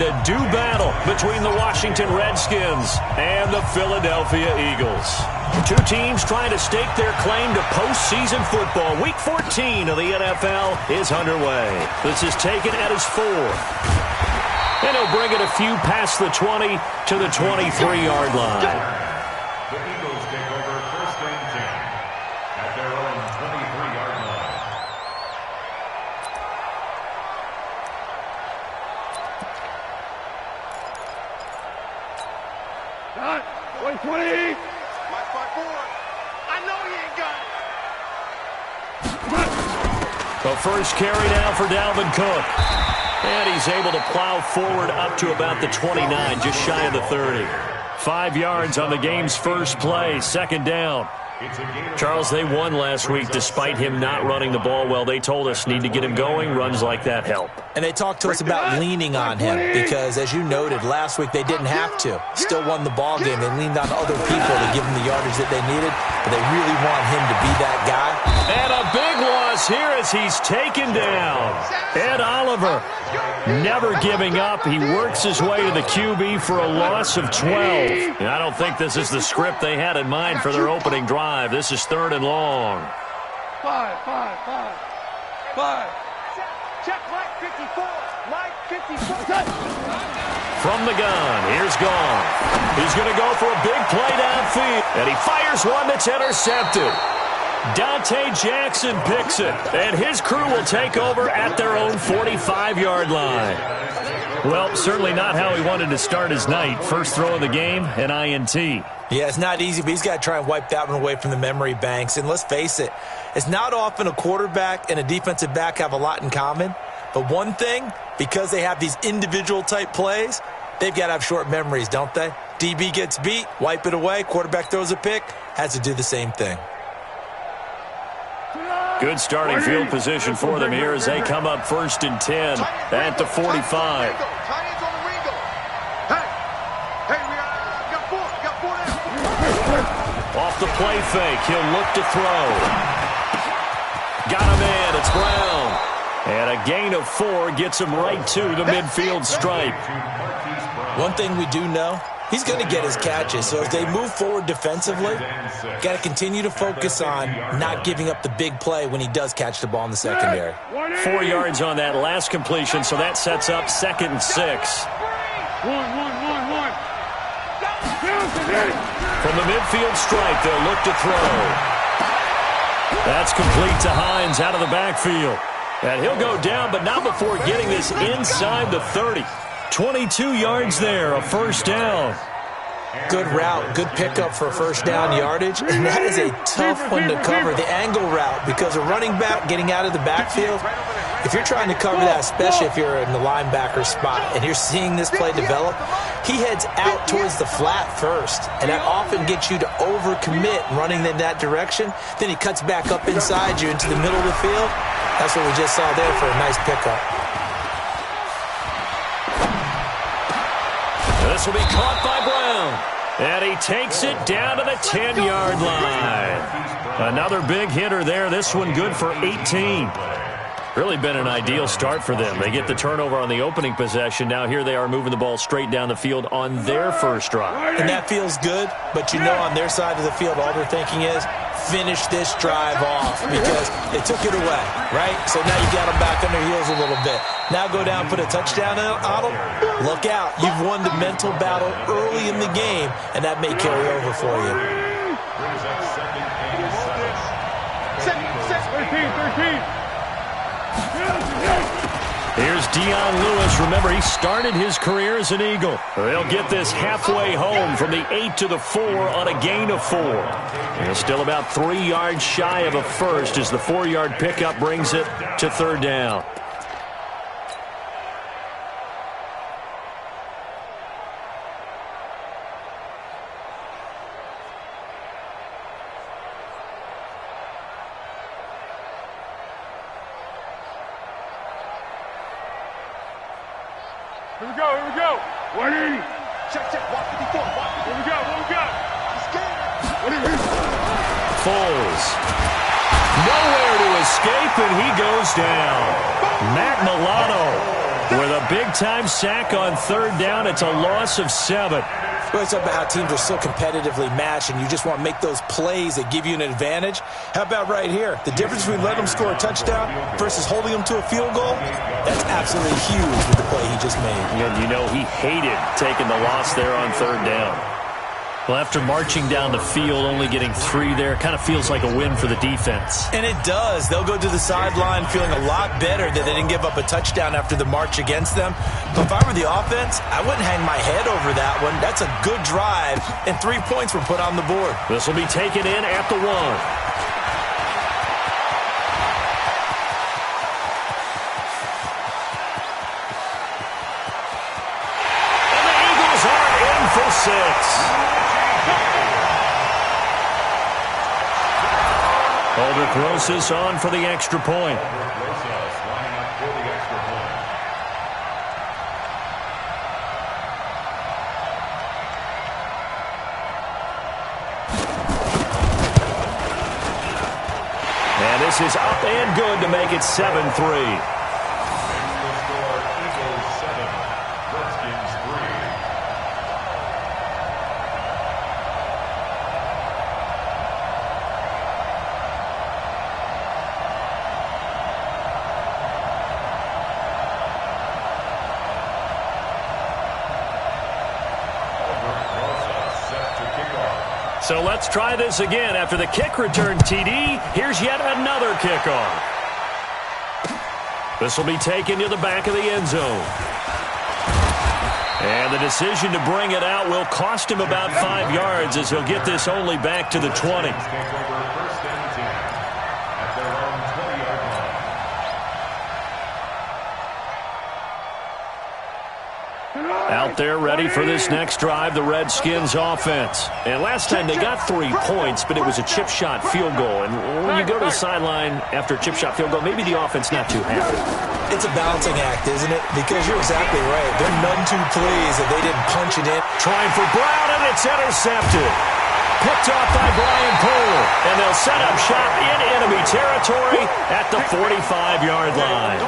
A do battle between the Washington Redskins and the Philadelphia Eagles. Two teams trying to stake their claim to postseason football. Week 14 of the NFL is underway. This is taken at his 4th. And he'll bring it a few past the 20 to the 23-yard line. The Eagles take over first and 10 at their own 23-yard line. Got 120. My spot forward. I know he ain't got it. The first carry now for Dalvin Cook. And he's able to plow forward up to about the 29, just shy of the 30. 5 yards on the game's first play, second down. Charles, they won last week despite him not running the ball well. They told us need to get him going. Runs like that help. And they talked to us about leaning on him because, as you noted, last week they didn't have to. Still won the ball game. They leaned on other people to give him the yardage that they needed, but they really want him to be that guy. And a big loss here as he's taken down. Ed Oliver never giving up. He works his way to the QB for a loss of 12. And I don't think this is the script they had in mind for their opening drive. This is 3rd and long. 5. Check Mike 54. Mike 54. From the gun, here's Gone. He's going to go for a big play downfield. And he fires one that's intercepted. Dante Jackson picks it. And his crew will take over at their own 45-yard line. Well, certainly not how he wanted to start his night. First throw of the game, an INT. Yeah, it's not easy, but he's got to try and wipe that one away from the memory banks. And let's face it, it's not often a quarterback and a defensive back have a lot in common. But one thing, because they have these individual type plays, they've got to have short memories, don't they? DB gets beat, wipe it away, quarterback throws a pick, has to do the same thing. Good starting field position for them here as they come up 1st and 10 at the 45. Off the play fake, he'll look to throw. Got him in, it's Brown. And a gain of 4 gets him right to the midfield stripe. One thing we do know, he's going to get his catches. So as they move forward defensively, got to continue to focus on not giving up the big play when he does catch the ball in the secondary. 4 yards on that last completion, so that sets up 2nd and 6. From the midfield stripe, they'll look to throw. That's complete to Hines out of the backfield. And he'll go down, but not before getting this inside the 30. 22 yards there, a first down. Good route, good pickup for first down yardage, and that is a tough one to cover, the angle route, because a running back getting out of the backfield, if you're trying to cover that, especially if you're in the linebacker spot and you're seeing this play develop, he heads out towards the flat first, and that often gets you to overcommit running in that direction. Then he cuts back up inside you into the middle of the field. That's what we just saw there for a nice pickup. This will be caught by Brown. And he takes it down to the 10-yard line. Another big hitter there. This one good for 18. Really been an ideal start for them. They get the turnover on the opening possession. Now here they are moving the ball straight down the field on their first drive. And that feels good, but you know on their side of the field all they're thinking is finish this drive off because they took it away, right? So now you got them back on their heels a little bit. Now go down, put a touchdown on them. Look out. You've won the mental battle early in the game, and that may carry over for you. 13. Here's Dion Lewis. Remember, he started his career as an Eagle. They'll get this halfway home from the 8 to the 4 on a gain of 4. And still about 3 yards shy of a first as the 4-yard pickup brings it to 3rd down. Here we go. 180. Check, walk 54, walk 54. What we got? He's scared. Foles. Nowhere to escape, and he goes down. Matt Milano With a big-time sack on third down, it's a loss of 7. We always talk about how teams are so competitively matched, and you just want to make those plays that give you an advantage. How about right here? The difference between letting them score a touchdown versus holding them to a field goal, that's absolutely huge with the play he just made. And you know he hated taking the loss there on third down. Well, after marching down the field, only getting 3 there, kind of feels like a win for the defense. And it does. They'll go to the sideline feeling a lot better that they didn't give up a touchdown after the march against them. But if I were the offense, I wouldn't hang my head over that one. That's a good drive, and 3 points were put on the board. This will be taken in at the 1. And the Eagles are in for 6. HoodRich throws this on for the extra point. And this is up and good to make it 7-3. So let's try this again. After the kick return TD, here's yet another kickoff. This will be taken to the back of the end zone. And the decision to bring it out will cost him about 5 yards as he'll get this only back to the 20. Out there ready for this next drive, the Redskins offense. And last time they got 3 points, but it was a chip shot field goal. And when you go to the sideline after a chip shot field goal, maybe the offense not too happy. It's a balancing act, isn't it? Because you're exactly right. They're none too pleased that they didn't punch it in. Trying for Brown, and it's intercepted. Picked off by Brian Poole. And they'll set up shop in enemy territory at the 45-yard line.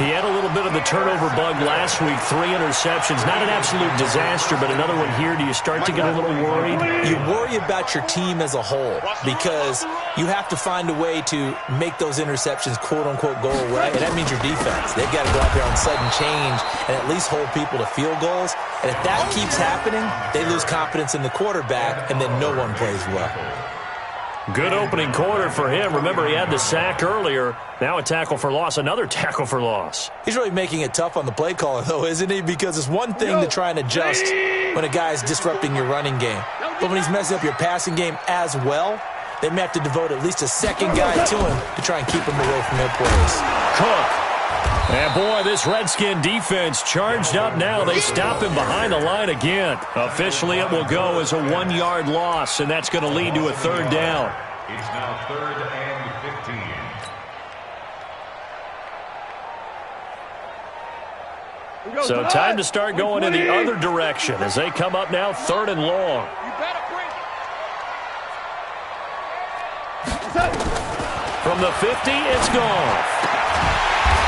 He had a little bit of the turnover bug last week. 3 interceptions. Not an absolute disaster, but another one here. Do you start to get a little worried? You worry about your team as a whole because you have to find a way to make those interceptions, quote-unquote, go away. And that means your defense. They've got to go out there on sudden change and at least hold people to field goals. And if that keeps happening, they lose confidence in the quarterback, and then no one plays well. Good opening quarter for him. Remember, he had the sack earlier. Now a tackle for loss, another tackle for loss. He's really making it tough on the play caller, though, isn't he? Because it's one thing to try and adjust when a guy's disrupting your running game. But when he's messing up your passing game as well, they may have to devote at least a second guy to him to try and keep him away from their plays. Cook. And boy, this Redskin defense charged up now. They stop him behind the line again. Officially, it will go as a 1-yard loss, and that's going to lead to a 3rd down. It's now 3rd and 15. So time to start going in the other direction as they come up now 3rd and long. From the 50, it's gone.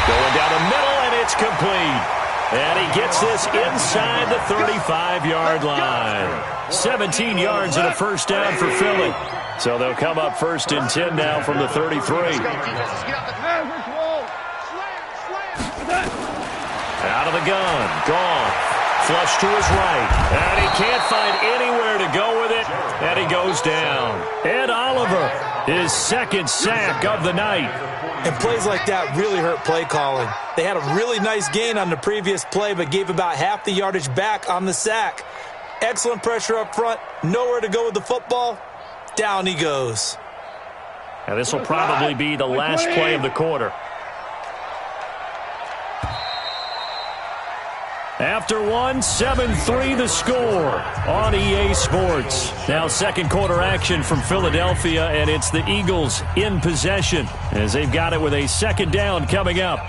Going down the middle, and it's complete. And he gets this inside the 35-yard line. 17 yards and a 1st down for Philly. So they'll come up 1st and 10 now from the 33. Out of the gun. Gone. Flush to his right. And he can't find anywhere to go with it. And he goes down. Ed Oliver, his 2nd sack of the night. And plays like that really hurt play calling. They had a really nice gain on the previous play, but gave about half the yardage back on the sack. Excellent pressure up front. Nowhere to go with the football. Down he goes. Now this will probably be the last play of the quarter. After 7-3 the score on EA Sports. Now 2nd quarter action from Philadelphia, and it's the Eagles in possession as they've got it with a 2nd down coming up.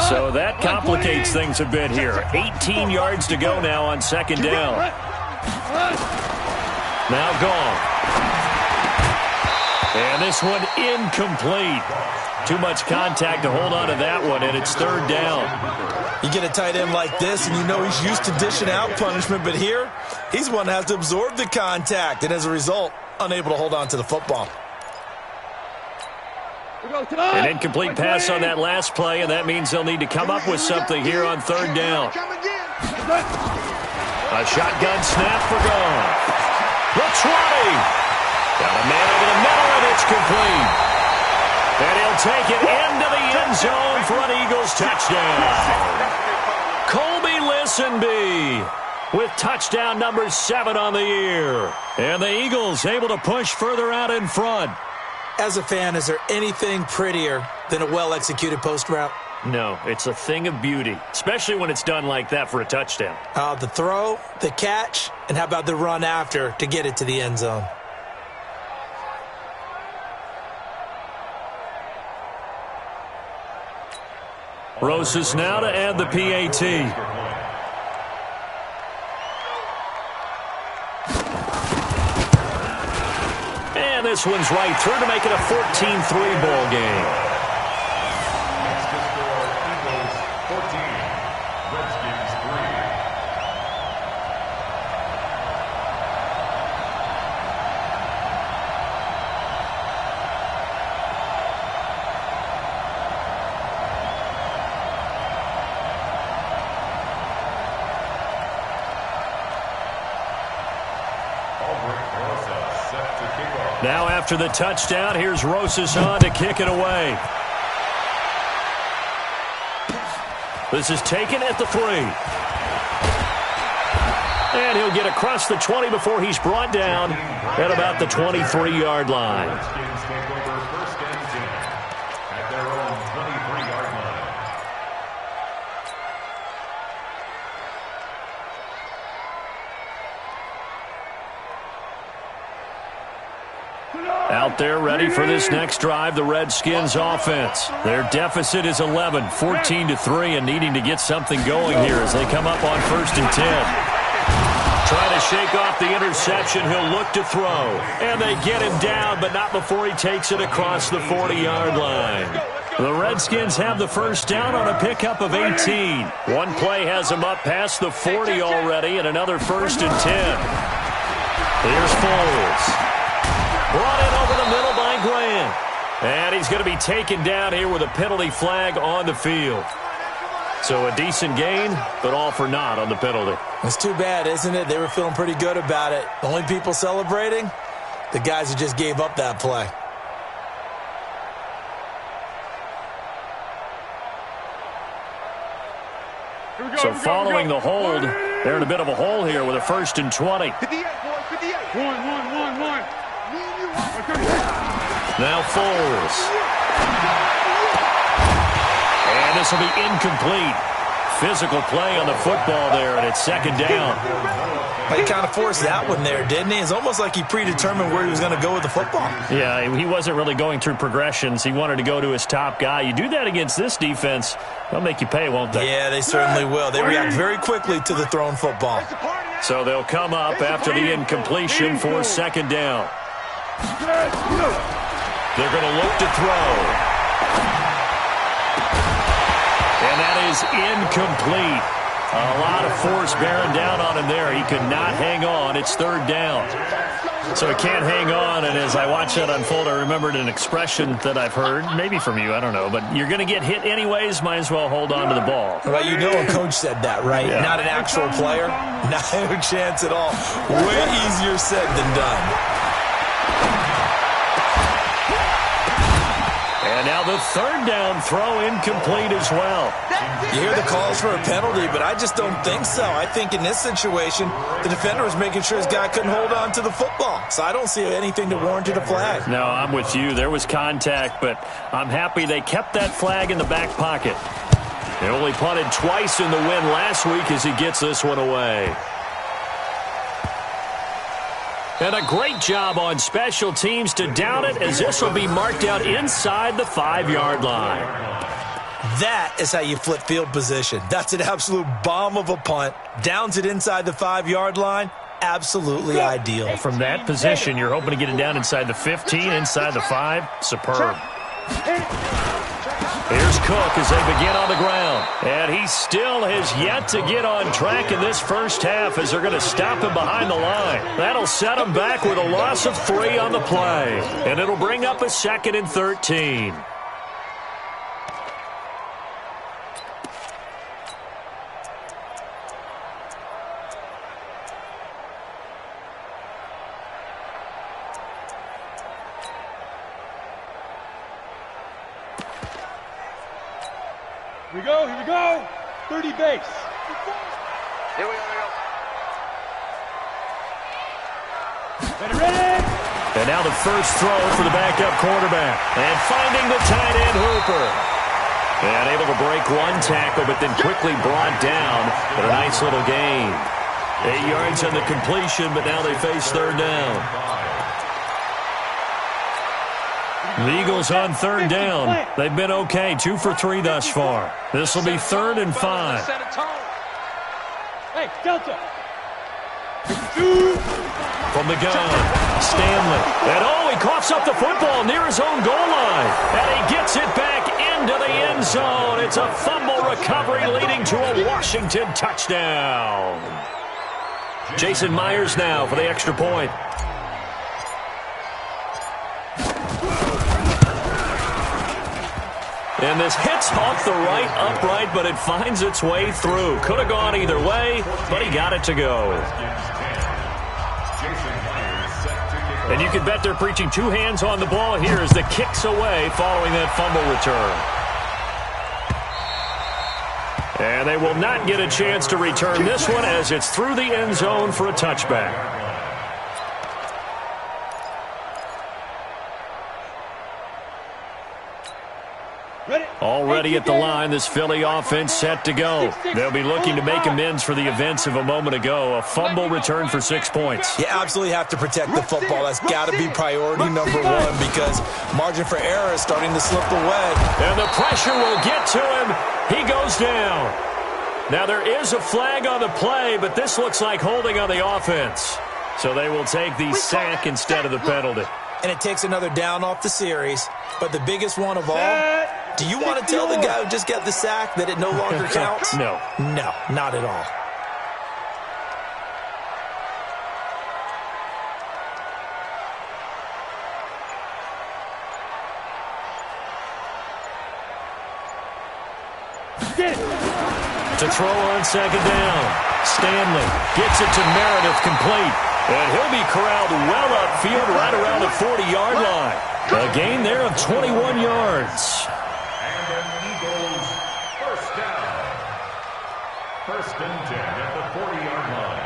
So that complicates things a bit here. 18 yards to go now on 2nd down. Now gone. And this one incomplete. Too much contact to hold on to that one, and it's third down. You get a tight end like this, and you know he's used to dishing out punishment, but here, he's one that has to absorb the contact, and as a result, unable to hold on to the football. An incomplete pass on that last play, and that means they'll need to come up with something here on third down. A shotgun snap for Goff. The 20. Got a man over the middle, and it's complete. And he'll take it into the end zone for an Eagles touchdown. Colby Listenby with touchdown number 7 on the year. And the Eagles able to push further out in front. As a fan, is there anything prettier than a well-executed post route? No, it's a thing of beauty, especially when it's done like that for a touchdown. The throw, the catch, and how about the run after to get it to the end zone? Rosas now to add the PAT. And this one's right through to make it a 14-3 ball game. Next to score, Eagles 14, Redskins 3. Now after the touchdown, here's Rosas on to kick it away. This is taken at the 3. And he'll get across the 20 before he's brought down at about the 23-yard line. Redskins take over first and 10 at their own 23-yard line. Out there ready for this next drive, the Redskins offense. Their deficit is 11, 14-3, and needing to get something going here as they come up on first and 10. Trying to shake off the interception, he'll look to throw. And they get him down, but not before he takes it across the 40-yard line. The Redskins have the first down on a pickup of 18. One play has them up past the 40 already, and another first and 10. Here's Foles. Brought in over the middle by Grant. And he's going to be taken down here with a penalty flag on the field. So a decent gain, but all for naught on the penalty. It's too bad, isn't it? They were feeling pretty good about it. The only people celebrating, the guys who just gave up that play. So following the hold, they're in a bit of a hole here with a first and 20. 58, boy, 58. One. Now Foles. And this will be incomplete. Physical play on the football there, and it's second down. He kind of forced that one there, didn't he? It's almost like he predetermined where he was going to go with the football. Yeah, he wasn't really going through progressions. He wanted to go to his top guy. You do that against this defense, they'll make you pay, won't they? Yeah, they certainly will. They react very quickly to the thrown football. So they'll come up after the incompletion for second down. They're going to look to throw. And that is incomplete. A lot of force bearing down on him there. He could not hang on. It's third down. So he can't hang on, and as I watch that unfold, I remembered an expression that I've heard, maybe from you, I don't know, but you're going to get hit anyways, might as well hold on to the ball. Well, you know a coach said that, right? Yeah. Not an actual player. Not a chance at all. Way easier said than done. And now the third down throw incomplete as well. You hear the calls for a penalty, but I just don't think so. I think in this situation, the defender was making sure his guy couldn't hold on to the football. So I don't see anything to warrant a flag. No, I'm with you. There was contact, but I'm happy they kept that flag in the back pocket. They only punted twice in the win last week as he gets this one away. And a great job on special teams to down it, as this will be marked out inside the 5-yard line. That is how you flip field position. That's an absolute bomb of a punt. Downs it inside the 5-yard line. Absolutely ideal. From that position, you're hoping to get it down inside the 15, inside the 5. Superb. Here's Cook as they begin on the ground. And he still has yet to get on track in this first half as they're going to stop him behind the line. That'll set him back with a loss of 3 on the play. And it'll bring up a 2nd and 13. Here we go. 30 base. Here we go. Ready. And now the first throw for the backup quarterback. And finding the tight end Hooper. And able to break one tackle, but then quickly brought down. But a nice little gain. 8 yards on the completion, but now they face 3rd down. The Eagles on 3rd down. They've been okay, 2 for 3 thus far. This will be 3rd and 5. Hey, Delta. From the gun, Stanley. And he coughs up the football near his own goal line. And he gets it back into the end zone. It's a fumble recovery leading to a Washington touchdown. Jason Myers now for the extra point. And this hits off the right upright, but it finds its way through. Could have gone either way, but he got it to go. And you can bet they're preaching 2 hands on the ball here as the kick's away following that fumble return. And they will not get a chance to return this one as it's through the end zone for a touchback. Already at the line, this Philly offense set to go. They'll be looking to make amends for the events of a moment ago. A fumble return for 6 points. You absolutely have to protect the football. That's got to be priority number 1 because margin for error is starting to slip away. And the pressure will get to him. He goes down. Now there is a flag on the play, but this looks like holding on the offense. So they will take the sack instead of the penalty. And it takes another down off the series. But the biggest one of all, do you want to tell the guy who just got the sack that it no longer counts? No. No, not at all. To throw on 2nd down. Stanley gets it to Meredith complete. And he'll be corralled well upfield right around the 40-yard line. A gain there of 21 yards. And an Eagles first down. 1st and 10 at the 40-yard line.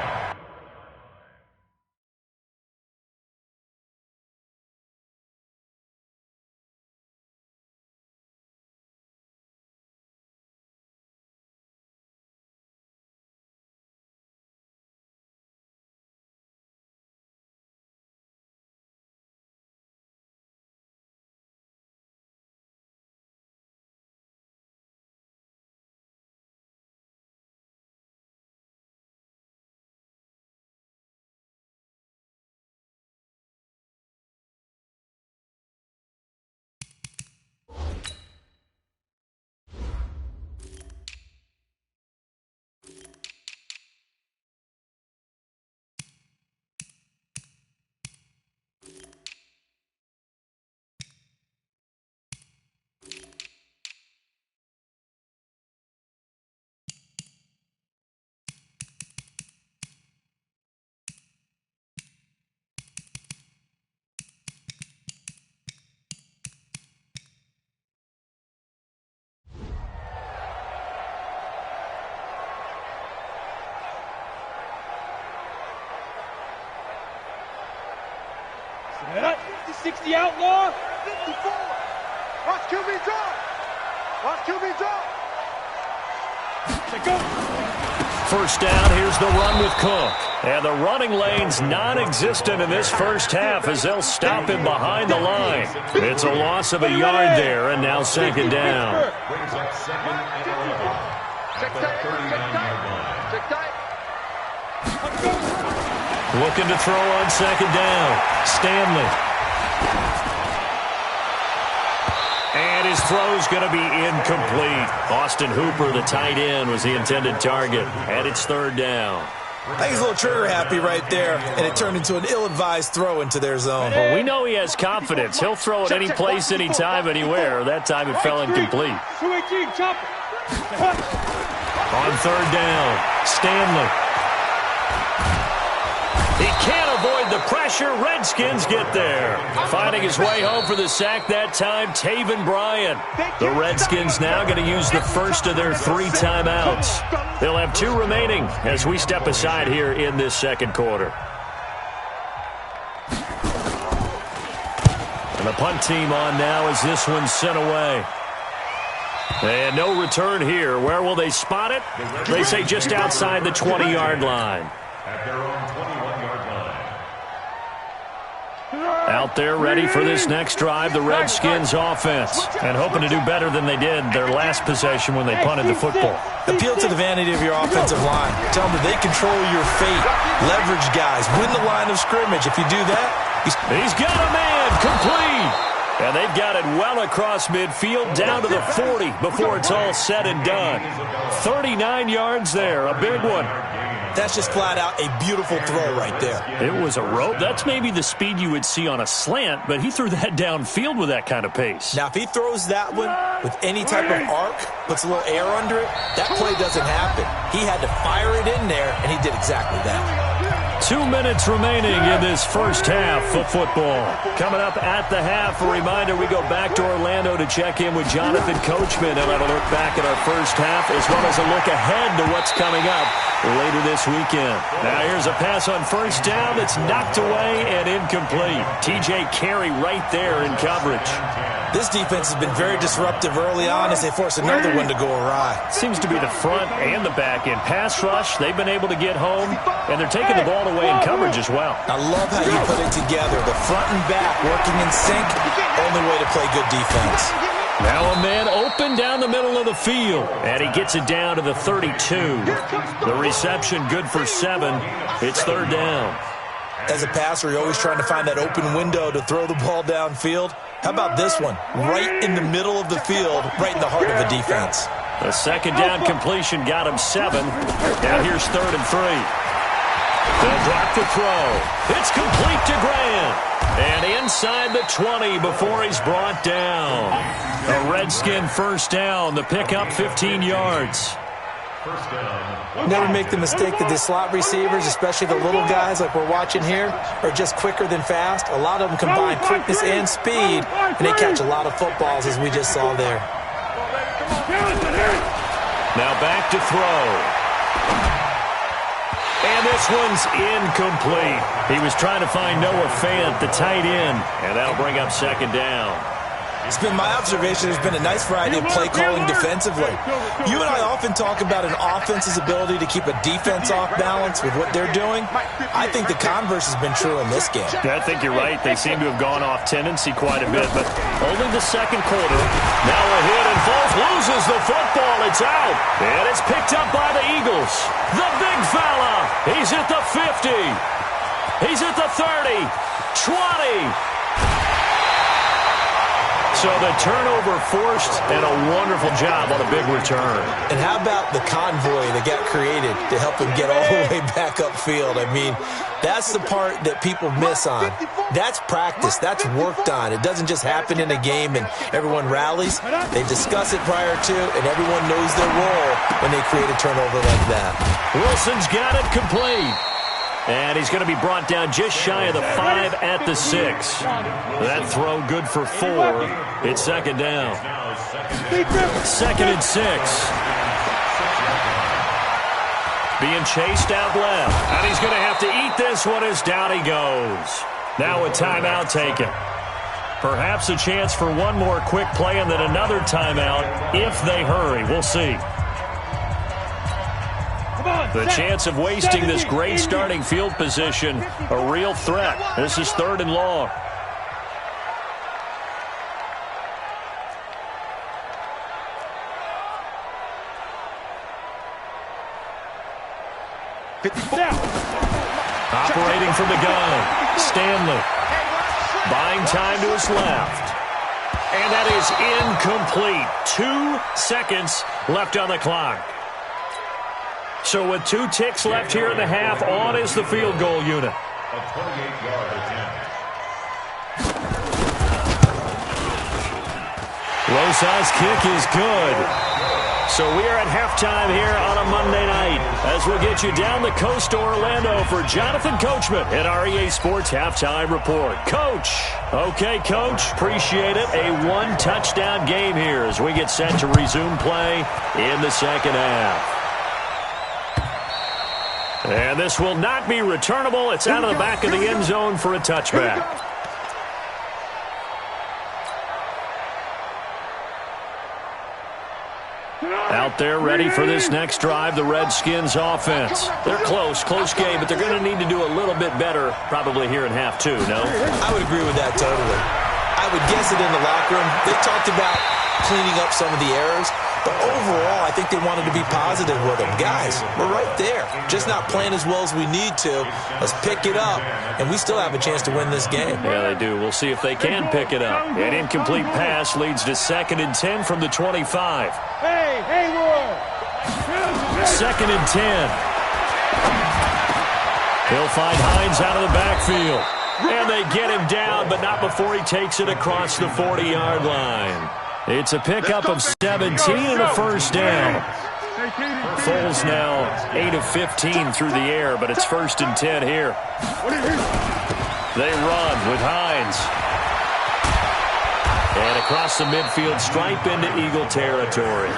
Set up. 60 outlaw. 54. Watch QB drop. Watch QB drop. Check go. First down, here's the run with Cook. And the running lane's non-existent in this first half as they'll stop him behind the line. It's a loss of a yard there, and now 2nd down. Brings up 2nd and 11 at the 39-yard line. Check tight. Looking to throw on second down. Stanley. And his throw's going to be incomplete. Austin Hooper, the tight end, was the intended target. And it's third down. I think he's a little trigger happy right there, and it turned into an ill-advised throw into their zone. Well, we know he has confidence. He'll throw it any place, anytime, anywhere. That time it fell incomplete. 218, chop it. On third down, Stanley. He can't avoid the pressure. Redskins get there. Finding his way home for the sack that time, Taven Bryan. The Redskins now going to use the first of their 3 timeouts. They'll have 2 remaining as we step aside here in this second quarter. And the punt team on now as this one's sent away. And no return here. Where will they spot it? They say just outside the 20-yard line. At their own 21-yard line. Out there ready for this next drive, the Redskins offense. And hoping to do better than they did their last possession when they punted the football. Appeal to the vanity of your offensive line. Tell them that they control your fate. Leverage guys. Win the line of scrimmage. If you do that, he's got a man complete. And they've got it well across midfield down to the 40 before it's all said and done. 39 yards there, a big one. That's just flat out a beautiful throw right there. It was a rope. That's maybe the speed you would see on a slant, but he threw that downfield with that kind of pace. Now, if he throws that one with any type of arc, puts a little air under it, that play doesn't happen. He had to fire it in there, and he did exactly that. 2 minutes remaining in this first half of football. Coming up at the half, a reminder, we go back to Orlando to check in with Jonathan Coachman and have a look back at our first half as well as a look ahead to what's coming up later this weekend. Now here's a pass on first down that's knocked away and incomplete. TJ Carey right there in coverage. This defense has been very disruptive early on as they force another one to go awry. Seems to be the front and the back end. Pass rush, they've been able to get home, and they're taking the ball away in coverage as well. I love how you put it together. The front and back working in sync, only way to play good defense. Now a man open down the middle of the field, and he gets it down to the 32. The reception good for 7. It's third down. As a passer, you're always trying to find that open window to throw the ball downfield. How about this one? Right in the middle of the field, right in the heart of the defense. The second down completion got him 7. Now here's 3rd and 3. They'll drop the throw. It's complete to Grant. And inside the 20 before he's brought down. A Redskin first down. The pickup 15 yards. First down. Never make the mistake that the slot receivers, especially the little guys like we're watching here, are just quicker than fast. A lot of them combine quickness and speed, and they catch a lot of footballs, as we just saw there. Now back to throw. And this one's incomplete. He was trying to find Noah Fant, the tight end, and that'll bring up second down. It's been my observation there's been a nice variety of play calling defensively. You and I often talk about an offense's ability to keep a defense off balance with what they're doing. I think the converse has been true in this game. I think you're right. They seem to have gone off tendency quite a bit, but only the second quarter. Now a hit and Foles loses the football. It's out. And it's picked up by the Eagles. The big fella. He's at the 50. He's at the 30. 20. So the turnover forced and a wonderful job on a big return. And how about the convoy that got created to help him get all the way back upfield? I mean, that's the part that people miss on. That's practice. That's worked on. It doesn't just happen in a game and everyone rallies. They discuss it prior to, and everyone knows their role when they create a turnover like that. Wilson's got it complete. And he's going to be brought down just shy of the 5 at the 6. That throw good for 4. It's second down. 2nd and 6. Being chased out left. And he's going to have to eat this one as down he goes. Now a timeout taken. Perhaps a chance for one more quick play and then another timeout if they hurry. We'll see. The chance of wasting this great starting field position, a real threat. This is 3rd and long. Operating from the gun, Stanley. Buying time to his left. And that is incomplete. 2 seconds left on the clock. So with 2 ticks left here in the half, on is the field goal unit. A 28-yard attempt. Rosa's kick is good. So we are at halftime here on a Monday night as we'll get you down the coast to Orlando for Jonathan Coachman at our EA Sports Halftime Report. Coach. Okay, Coach. Appreciate it. A 1-touchdown game here as we get set to resume play in the second half. And this will not be returnable. It's out of the back of the end zone for a touchback. Out there ready for this next drive, the Redskins offense. They're close game, but they're going to need to do a little bit better probably here in half 2, no? I would agree with that totally. I would guess it in the locker room. They talked about cleaning up some of the errors, but overall, I think they wanted to be positive with them. Guys, we're right there. Just not playing as well as we need to. Let's pick it up, and we still have a chance to win this game. Yeah, they do. We'll see if they can pick it up. An incomplete pass leads to 2nd and 10 from the 25. Hey, Hayward! 2nd and 10. He'll find Hines out of the backfield. And they get him down, but not before he takes it across the 40-yard line. It's a pickup of 17 and a first down. Foles now 8 of 15 through the air, but it's 1st and 10 here. They run with Hines. And across the midfield stripe into Eagle territory.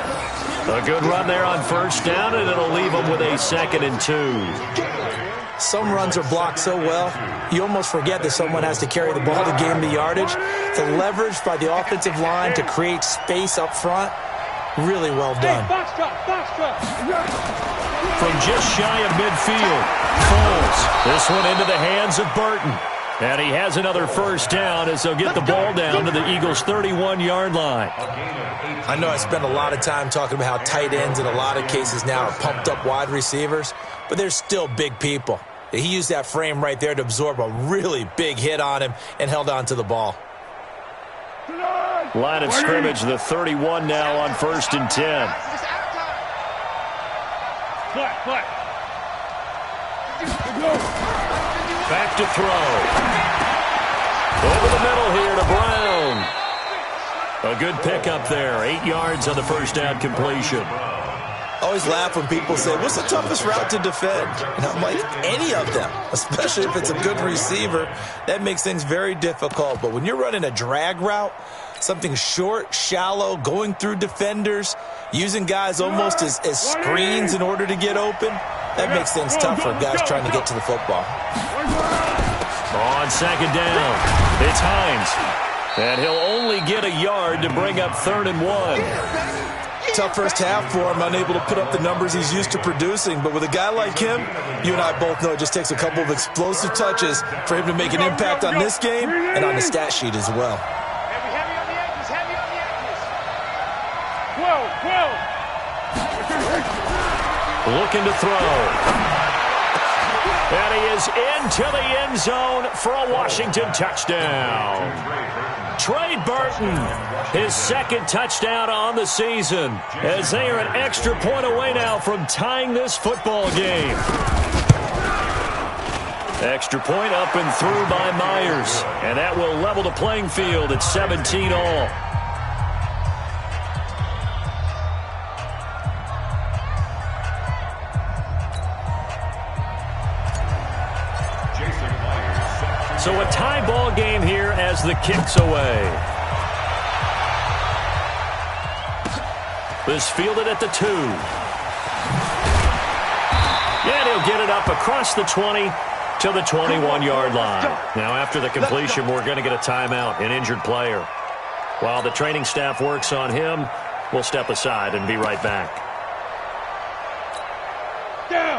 A good run there on first down, and it'll leave them with a 2nd and 2. Some runs are blocked so well, you almost forget that someone has to carry the ball to gain the yardage. The leverage by the offensive line to create space up front, really well done. From just shy of midfield, Foles. This one into the hands of Burton. And he has another first down as they'll get the ball down to the Eagles' 31-yard line. I know I spend a lot of time talking about how tight ends in a lot of cases now are pumped up wide receivers, but they're still big people. He used that frame right there to absorb a really big hit on him and held on to the ball. Line of scrimmage, the 31 now on 1st and 10. Back to throw. Over the middle here to Brown. A good pickup there. 8 yards on the first down completion. I always laugh when people say, what's the toughest route to defend? And I'm like, any of them, especially if it's a good receiver. That makes things very difficult. But when you're running a drag route, something short, shallow, going through defenders, using guys almost as screens in order to get open, that makes things tough for guys trying to get to the football. On 2nd down, it's Hines. And he'll only get a yard to bring up 3rd and 1. Tough first half for him, unable to put up the numbers he's used to producing. But with a guy like him, you and I both know it just takes a couple of explosive touches for him to make an impact on this game and on the stat sheet as well. Heavy on the edges, heavy on the edges. Looking to throw. And he is into the end zone for a Washington touchdown. Trey Burton, his 2nd touchdown on the season, as they are an extra point away now from tying this football game. Extra point up and through by Myers, and that will level the playing field at 17 all. So a tie ball game here as the kick's away. This fielded at the 2. And he'll get it up across the 20 to the 21-yard line. Now after the completion, we're going to get a timeout, an injured player. While the training staff works on him, we'll step aside and be right back.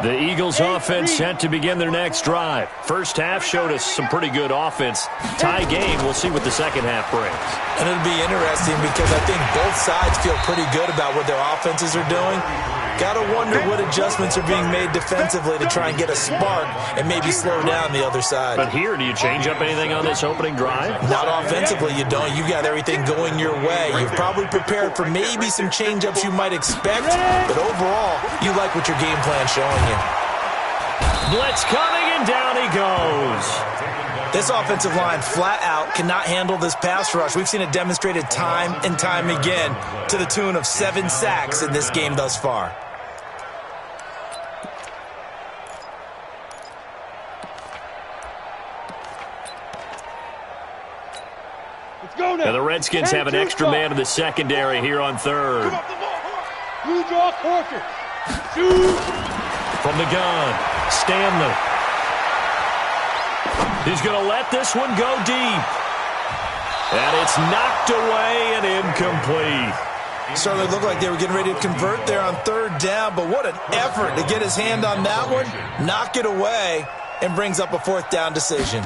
The Eagles offense set to begin their next drive. First half showed us some pretty good offense. Tie game, we'll see what the second half brings. And it'll be interesting because I think both sides feel pretty good about what their offenses are doing. Got to wonder what adjustments are being made defensively to try and get a spark and maybe slow down the other side. But here, do you change up anything on this opening drive? Not offensively, you don't. You got everything going your way. You've probably prepared for maybe some change-ups you might expect, but overall, you like what your game plan's showing you. Blitz coming, and down he goes. This offensive line flat out cannot handle this pass rush. We've seen it demonstrated time and time again to the tune of 7 sacks in this game thus far. Let's go now. And the Redskins have an extra man in the secondary here on third. Blue draw quarter. Shoot. From the gun, Stanley. He's going to let this one go deep. And it's knocked away and incomplete. Certainly looked like they were getting ready to convert there on third down, but what an effort to get his hand on that one, knock it away, and brings up a fourth down decision.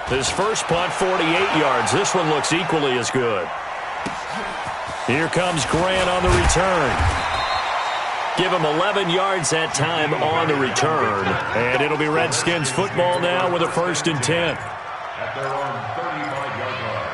His first punt, 48 yards. This one looks equally as good. Here comes Grant on the return. Give him 11 yards that time on the return. And it'll be Redskins football now with a 1st and 10. At their own 35-yard line.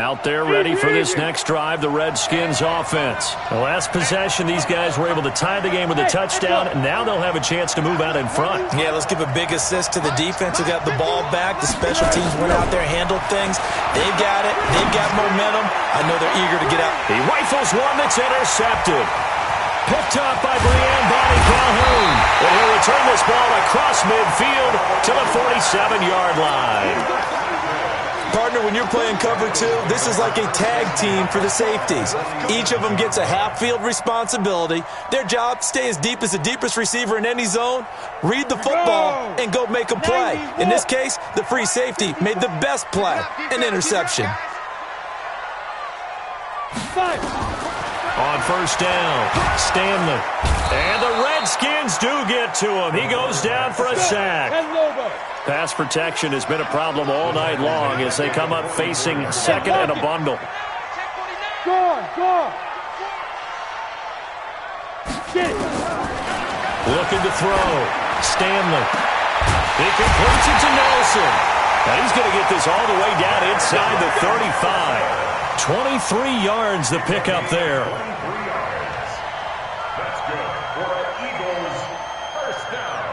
Out there ready for this next drive, the Redskins offense. The last possession, these guys were able to tie the game with a touchdown, and now they'll have a chance to move out in front. Yeah, let's give a big assist to the defense who got the ball back. The special teams went out there, handled things. They've got it. They've got momentum. I know they're eager to get out. He rifles one that's intercepted. Picked up by Brianne Bonnie Calhoun. And he'll return this ball across midfield to the 47-yard line. Partner, when you're playing cover 2, this is like a tag team for the safeties. Each of them gets a half-field responsibility. Their job, stay as deep as the deepest receiver in any zone, read the football, and go make a play. In this case, the free safety made the best play, an interception. On first down, Stanley. And the Redskins do get to him. He goes down for a sack. Pass protection has been a problem all night long as they come up facing second and a bundle. Looking to throw. Stanley. He completes it to Nelson. And he's going to get this all the way down inside the 35. 23 yards the pickup there. That's good for an Eagles first down.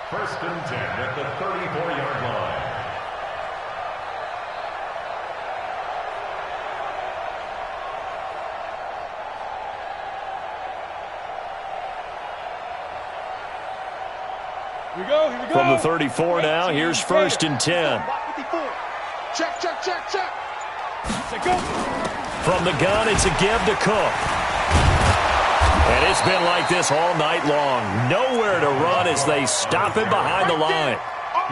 1st and 10 at the 34-yard line. Here we go, here we go. From the 34 now, here's 1st and 10. Check, check, check, check. From the gun, it's a give to Cook. And it's been like this all night long. Nowhere to run as they stop him behind the line.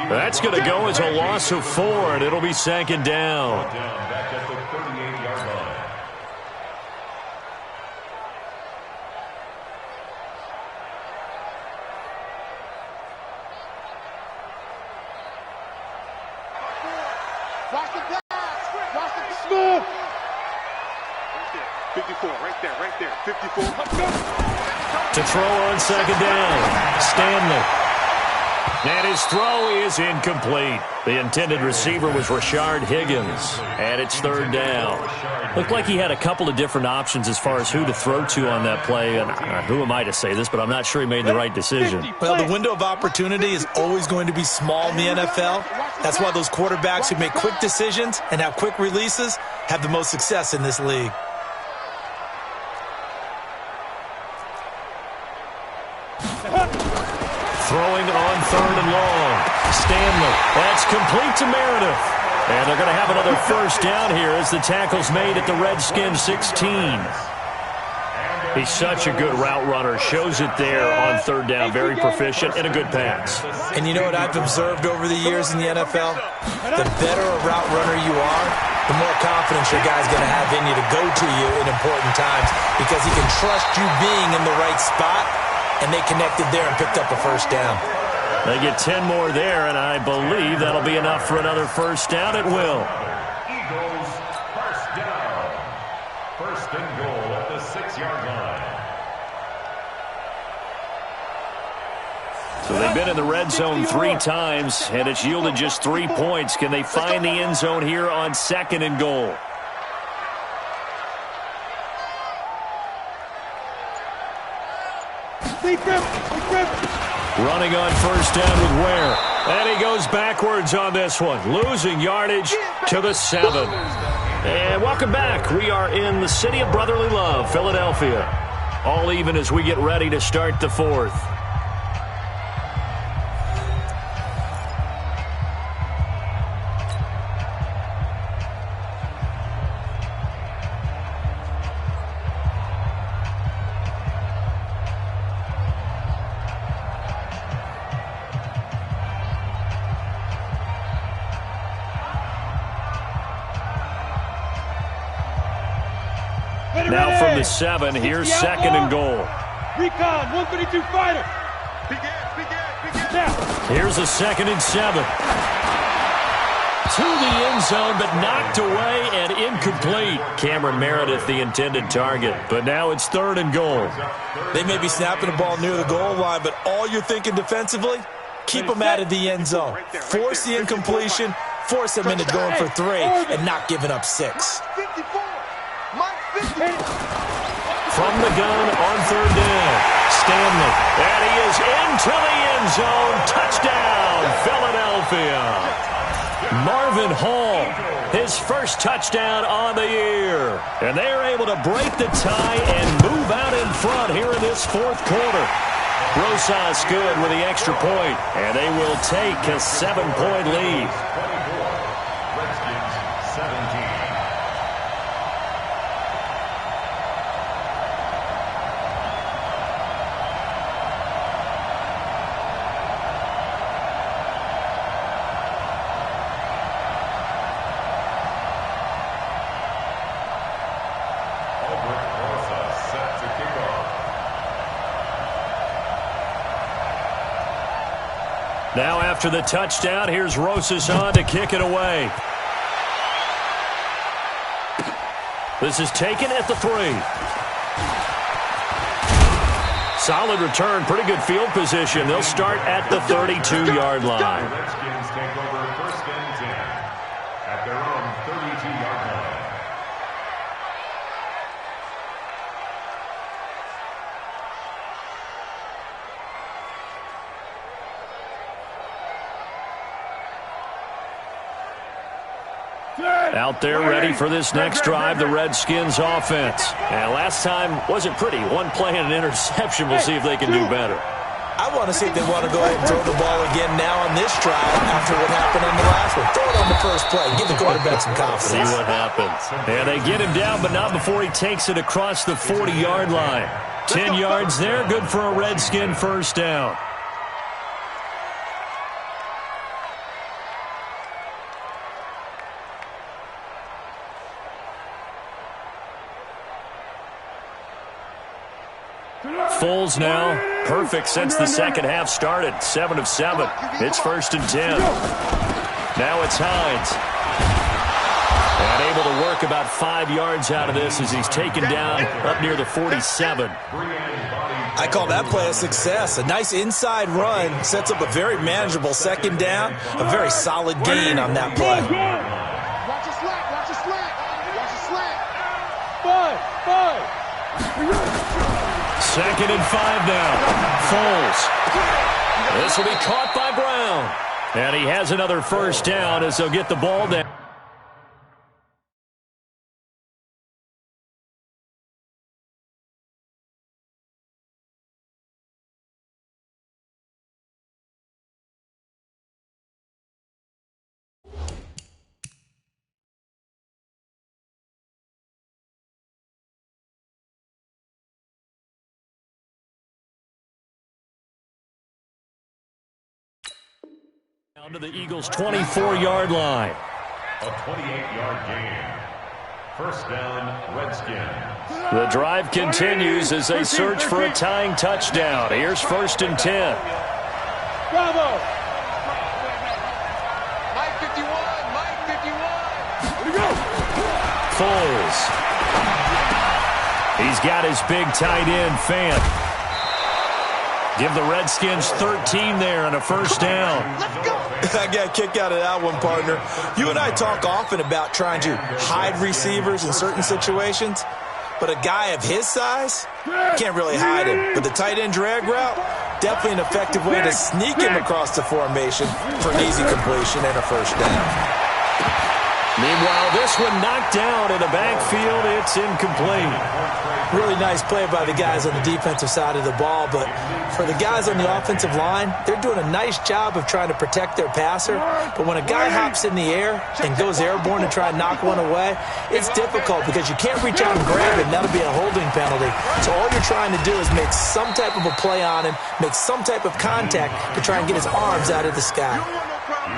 That's going to go as a loss of 4, and it'll be 2nd down. Back at the 38-yard line. Watch the pass. Watch the smooth. 54, right there, 54. To throw on 2nd down, Stanley. And his throw is incomplete. The intended receiver was Rashard Higgins, and it's 3rd down. Looked like he had a couple of different options as far as who to throw to on that play, and who am I to say this, but I'm not sure he made the right decision. Well, the window of opportunity is always going to be small in the NFL. That's why those quarterbacks who make quick decisions and have quick releases have the most success in this league. Throwing on 3rd and long. Stanley. That's complete to Meredith. And they're going to have another 1st down here as the tackle's made at the Redskins 16. He's such a good route runner. Shows it there on 3rd down. Very proficient and a good pass. And you know what I've observed over the years in the NFL? The better a route runner you are, the more confidence your guy's going to have in you to go to you in important times because he can trust you being in the right spot and they connected there and picked up a first down. They get 10 more there, and I believe that'll be enough for another first down. It will. Eagles first down. First and goal at the 6-yard line. So they've been in the red zone 3 times, and it's yielded just 3 points. Can they find the end zone here on 2nd and goal? Running on first down with Ware. And he goes backwards on this one, losing yardage to the 7. And welcome back. We are in the city of brotherly love, Philadelphia. All even as we get ready to start the 4th. Now from the 7, here's 2nd and goal. Recon, 132 fighter. Here's a 2nd and 7. To the end zone, but knocked away and incomplete. Cameron Meredith, the intended target. But now it's 3rd and goal. They may be snapping the ball near the goal line, but all you're thinking defensively, keep them out of the end zone. Force the incompletion, force them into going for 3, and not giving up 6. From the gun on 3rd down, Stanley. And he is into the end zone. Touchdown, Philadelphia. Marvin Hall, his first touchdown on the year. And they are able to break the tie and move out in front here in this 4th quarter. Rosas good with the extra point, and they will take a 7-point lead. Redskins 17. Now after the touchdown, here's Rosas on to kick it away. This is taken at the 3. Solid return, pretty good field position. They'll start at the 32-yard line. Redskins take over 1st and 10 at their own 32-yard line. Out there ready for this next drive, the Redskins offense. And last time wasn't pretty. One play and an interception. We'll see if they can do better. I want to see if they want to go ahead and throw the ball again now on this drive after what happened on the last one. Throw it on the first play. Give the quarterback some confidence. See what happens. And they get him down, but not before he takes it across the 40-yard line. 10 yards there, good for a Redskin first down. Foles now, perfect since the second half started. 7 of 7. It's 1st and 10. Now it's Hines. And able to work about 5 yards out of this as he's taken down up near the 47. I call that play a success. A nice inside run sets up a very manageable 2nd down. A very solid gain on that play. Watch the slack, watch the slack, watch the slack. 5. 2nd and 5 now. Foles. This will be caught by Brown. And he has another first down as they'll get the ball down. Down to the Eagles' 24-yard line. A 28-yard gain. First down, Redskins. The drive continues as they search for a tying touchdown. Here's 1st and 10. Bravo! Mike 51, Mike 51. Here we go! Foles. He's got his big tight end, Fant. Give the Redskins 13 there and a first down. I got a kick out of that one, partner. You and I talk often about trying to hide receivers in certain situations, but a guy of his size, can't really hide him. But the tight end drag route, definitely an effective way to sneak him across the formation for an easy completion and a first down. Meanwhile, this one knocked down in the backfield. It's incomplete. Really nice play by the guys on the defensive side of the ball, but for the guys on the offensive line, they're doing a nice job of trying to protect their passer. But when a guy hops in the air and goes airborne to try and knock one away, it's difficult because you can't reach out and grab it, and that'll be a holding penalty. So all you're trying to do is make some type of a play on him, make some type of contact to try and get his arms out of the sky.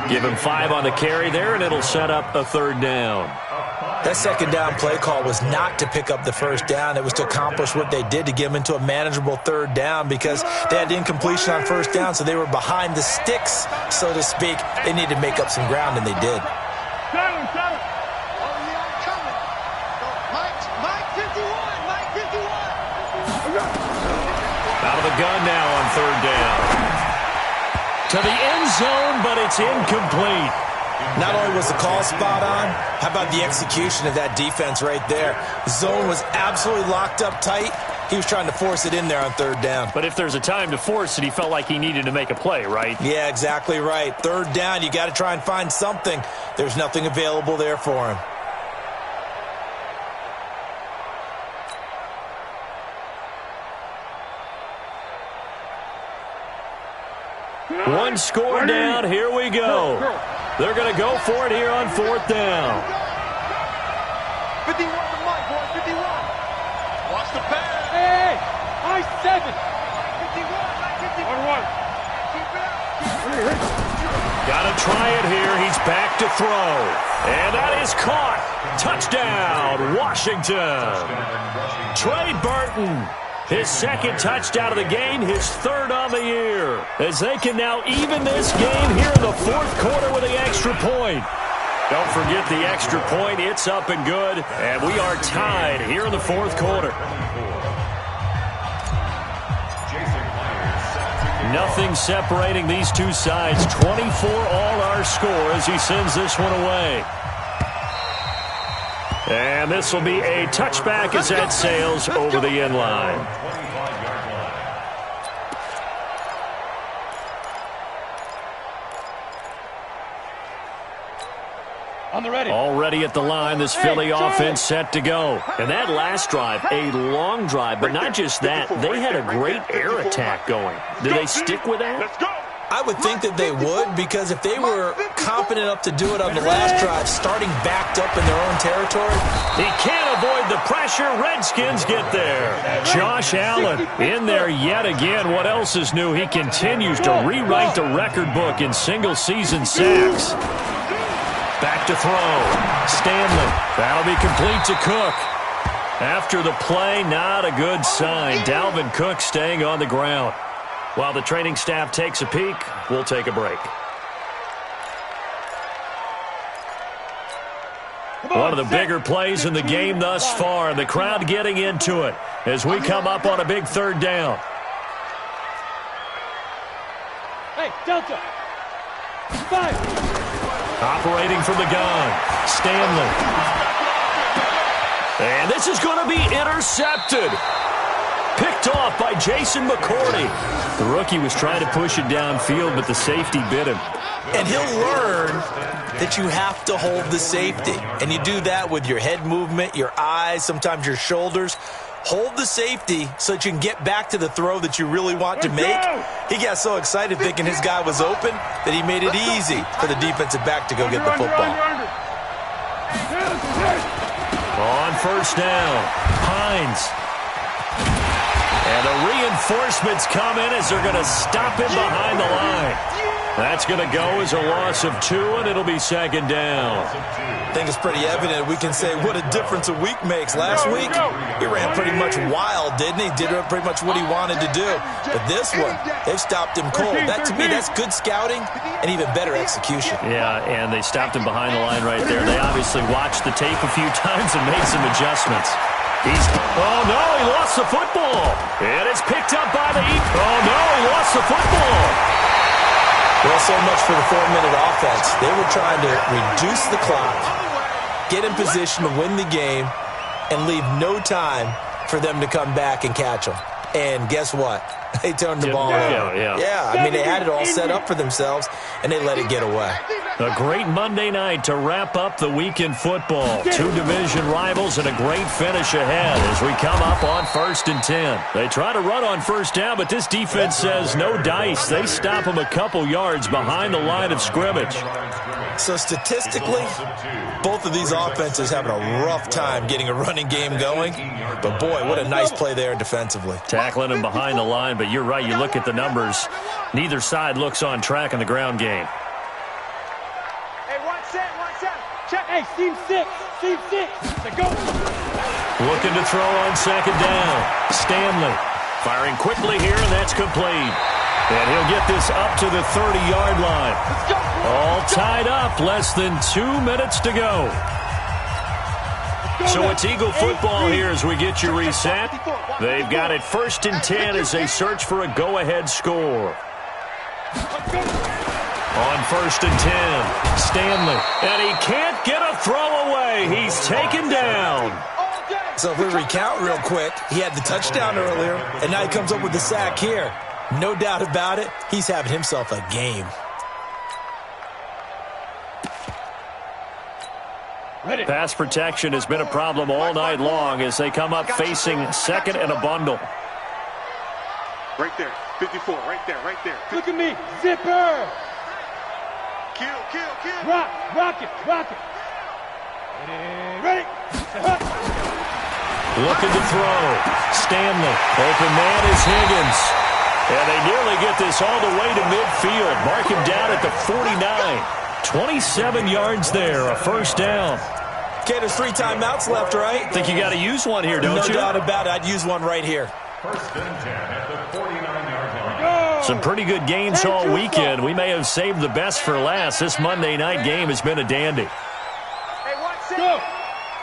Give him 5 on the carry there, and it'll set up a third down. That second down play call was not to pick up the first down. It was to accomplish what they did, to get them into a manageable third down, because they had incompletion on first down, so they were behind the sticks, so to speak. They needed to make up some ground, and they did. Silence! Oh, yeah, coming. Mike 51, Mike 51. Out of the gun now on third down. To the end zone, but it's incomplete. Not only was the call spot on, how about the execution of that defense right there? The zone was absolutely locked up tight. He was trying to force it in there on third down. But if there's a time to force it, he felt like he needed to make a play, right? Yeah, exactly right. Third down, you got to try and find something. There's nothing available there for him. One score down. Here we go. They're going to go for it here on fourth down. 51 to Mike, boy, 51. Watch the pass. Hey! I 7! 51, Mike 51. 1-1. Keep it up. Got to try it here. He's back to throw. And that is caught. Touchdown, Washington. Trey Burton. His second touchdown of the game, his third on the year. As they can now even this game here in the fourth quarter with the extra point. Don't forget the extra point. It's up and good. And we are tied here in the fourth quarter. Nothing separating these two sides. 24 all our score as he sends this one away. And this will be a touchback as that sails over the end line. On the ready. Already at the line, this Philly offense set to go. And that last drive, a long drive, but not just that. They had a great air attack going. Do they stick with that? Let's go. I would think that they would, because if they were confident enough to do it on the last drive, starting backed up in their own territory. He can't avoid the pressure. Redskins get there. Josh Allen in there yet again. What else is new? He continues to rewrite the record book in single-season sacks. Back to throw. Stanley. That'll be complete to Cook. After the play, not a good sign. Dalvin Cook staying on the ground. While the training staff takes a peek, we'll take a break. One of the bigger plays in the game thus far, and the crowd getting into it as we come up on a big third down. Hey, Delta. 5. Operating from the gun, Stanley. And this is going to be intercepted. Picked off by Jason McCourty. The rookie was trying to push it downfield, but the safety bit him. And he'll learn that you have to hold the safety. And you do that with your head movement, your eyes, sometimes your shoulders. Hold the safety so that you can get back to the throw that you really want to make. He got so excited thinking his guy was open that he made it easy for the defensive back to go get the football. On first down, Hines. And the reinforcements come in as they're going to stop him behind the line. That's going to go as a loss of 2, and it'll be second down. I think it's pretty evident. We can say what a difference a week makes. Last week, he ran pretty much wild, didn't he? Did pretty much what he wanted to do. But this one, they've stopped him cold. That, to me, that's good scouting and even better execution. Yeah, and they stopped him behind the line right there. They obviously watched the tape a few times and made some adjustments. Oh, no, he lost the football. And it's picked up by the Eagles. Oh, no, he lost the football. Well, so much for the 4-minute offense. They were trying to reduce the clock, get in position to win the game, and leave no time for them to come back and catch them. And guess what? They turned the ball over. Yeah, I mean, they had it all set up for themselves, and they let it get away. A great Monday night to wrap up the week in football. 2 division rivals and a great finish ahead as we come up on 1st and 10. They try to run on first down, but this defense says no dice. They stop them a couple yards behind the line of scrimmage. So statistically, both of these offenses having a rough time getting a running game going. But, boy, what a nice play there defensively. Tackling him behind the line, but you're right. You look at the numbers. Neither side looks on track in the ground game. Hey, one set. Check. Hey, seam 6. Let's go. Looking to throw on second down. Stanley firing quickly here, and that's complete. And he'll get this up to the 30-yard line. All tied up, less than 2 minutes to go. So it's Eagle football here as we get you reset. They've got it 1st and 10 as they search for a go-ahead score. On 1st and 10, Stanley. And he can't get a throw away. He's taken down. So if we recount real quick, he had the touchdown earlier, and now he comes up with the sack here. No doubt about it, he's having himself a game. Pass protection has been a problem all night long as they come up facing second and a bundle. Right there, 54, right there. Look at me, zipper. Kill. Rock it. Ready. Looking to throw. Stanley. Open man is Higgins. And they nearly get this all the way to midfield. Mark him down at the 49. 27 yards there, a first down. Okay, there's 3 timeouts left, right? Think you got to use one here, don't you? No doubt about it. I'd use one right here. 1st and 10 at the 49-yard line. Some pretty good games all weekend. We may have saved the best for last. This Monday night game has been a dandy. Hey, one set. Go.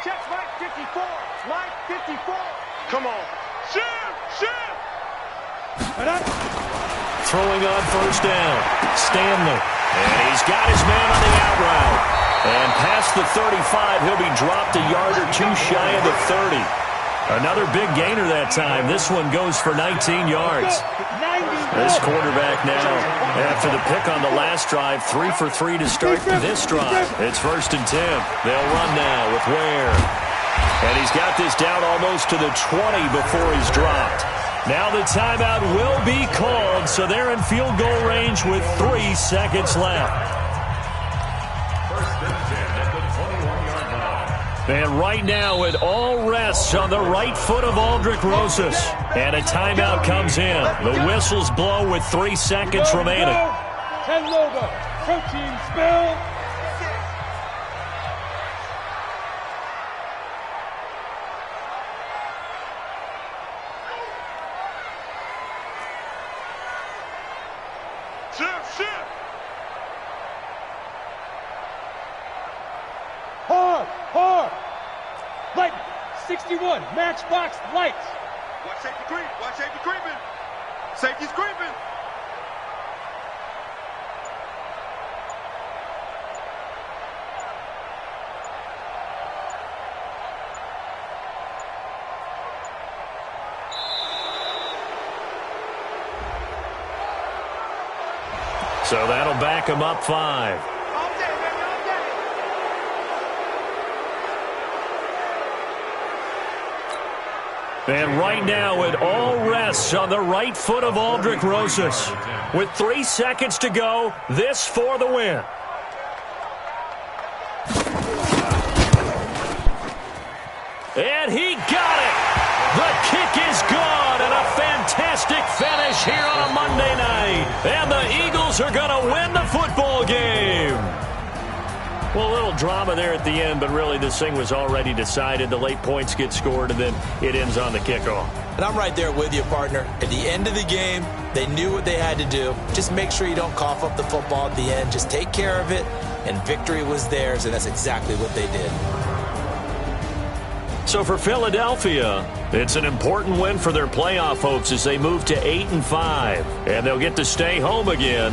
Check line 54. Line 54. Come on. Shoot. Throwing on first down. Stanley. And he's got his man on the out route. And past the 35, he'll be dropped a yard or 2 shy of the 30. Another big gainer that time. This one goes for 19 yards. This quarterback now, after the pick on the last drive, 3 for 3 to start this drive. It's 1st and 10. They'll run now with Ware. And he's got this down almost to the 20 before he's dropped. Now the timeout will be called, so they're in field goal range with 3 seconds left. 1st and 10 at the 21-yard line. And right now it all rests on the right foot of Aldrich Rosas. And a timeout comes in. The whistles blow with 3 seconds remaining. 10 logo. Protein spill. Hard. Lightning. 61. Matchbox lights. Watch safety creeping. Safety's creeping. So that'll back him up 5. And right now it all rests on the right foot of Aldrich Rosas. With 3 seconds to go, this for the win. And he got it. The kick is gone, and a fantastic finish here on a Monday night. And the Eagles Eagles are going to win the football game. Well, a little drama there at the end, but really this thing was already decided. The late points get scored, and then it ends on the kickoff. And I'm right there with you, partner. At the end of the game, they knew what they had to do. Just make sure you don't cough up the football at the end. Just take care of it, and victory was theirs, and that's exactly what they did. So for Philadelphia, it's an important win for their playoff hopes as they move to 8-5, and they'll get to stay home again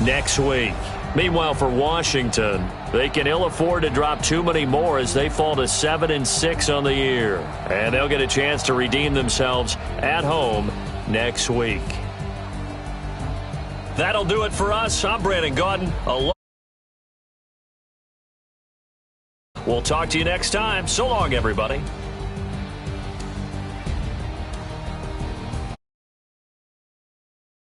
next week. Meanwhile, for Washington, they can ill afford to drop too many more as they fall to 7-6 on the year. And they'll get a chance to redeem themselves at home next week. That'll do it for us. I'm Brandon Gaudin. We'll talk to you next time. So long, everybody.